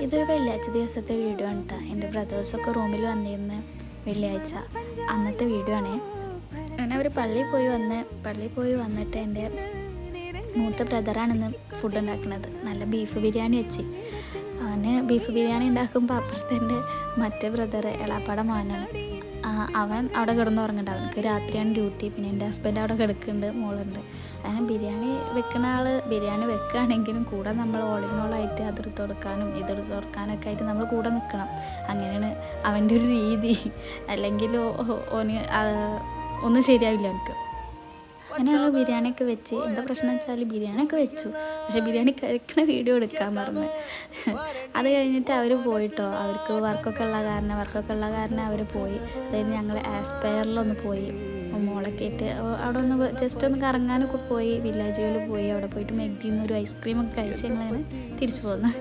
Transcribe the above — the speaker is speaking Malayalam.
ഇതൊരു വെള്ളിയാഴ്ച ദിവസത്തെ വീഡിയോ ആണ് കേട്ടോ. എൻ്റെ ബ്രദേഴ്സൊക്കെ റൂമിൽ വന്നിരുന്ന് വെള്ളിയാഴ്ച അന്നത്തെ വീഡിയോ ആണേ. അങ്ങനെ അവർ പള്ളിയിൽ പോയി വന്നിട്ട് എൻ്റെ മൂത്ത ബ്രദറാണിന്ന് ഫുഡ് ഉണ്ടാക്കുന്നത്. നല്ല ബീഫ് ബിരിയാണി വെച്ച് അവന് ബീഫ് ബിരിയാണി ഉണ്ടാക്കുമ്പോൾ അപ്പുറത്തെ എൻ്റെ മറ്റേ ബ്രദർ എളാപ്പാടെ മോനാണ്. അവൻ അവിടെ കിടന്നുറങ്ങുന്നുണ്ട്. അവനക്ക് രാത്രിയാണ് ഡ്യൂട്ടി. പിന്നെ എൻ്റെ ഹസ്ബൻഡ് അവിടെ കിടക്കുന്നുണ്ട്, മോളുണ്ട്. അങ്ങനെ ബിരിയാണി വെക്കുന്ന ആൾ ബിരിയാണി വെക്കുകയാണെങ്കിലും കൂടെ നമ്മൾ ഓളിനോളായിട്ട് അതെടുത്ത് കൊടുക്കാനും ഇതെടുത്ത് കൊടുക്കാനൊക്കെ ആയിട്ട് നമ്മൾ കൂടെ നിൽക്കണം. അങ്ങനെയാണ് അവൻ്റെ ഒരു രീതി. അല്ലെങ്കിൽ ഓന് ഒന്നും ശരിയാവില്ല എനിക്ക്. അങ്ങനെ ഞങ്ങൾ ബിരിയാണിയൊക്കെ വെച്ച് എന്താ പ്രശ്നം വെച്ചാൽ ബിരിയാണിയൊക്കെ വെച്ചു, പക്ഷേ ബിരിയാണി കഴിക്കുന്ന വീഡിയോ എടുക്കാൻ പറഞ്ഞു. അത് കഴിഞ്ഞിട്ട് അവർ പോയിട്ടോ. അവർക്ക് വർക്കൊക്കെ ഉള്ള കാരണം അവർ പോയി. അതായത് ഞങ്ങൾ ആസ്പയറിലൊന്ന് പോയി മോളൊക്കെ ആയിട്ട് അവിടെ ഒന്ന് ജസ്റ്റ് ഒന്ന് കറങ്ങാനൊക്കെ പോയി. വില്ലേജുകളിൽ പോയി. അവിടെ പോയിട്ട് മെഗ്ഗിന്ന് ഒരു ഐസ്ക്രീമൊക്കെ കഴിച്ച് ഞങ്ങളങ്ങനെ തിരിച്ചു പോകുന്നത്.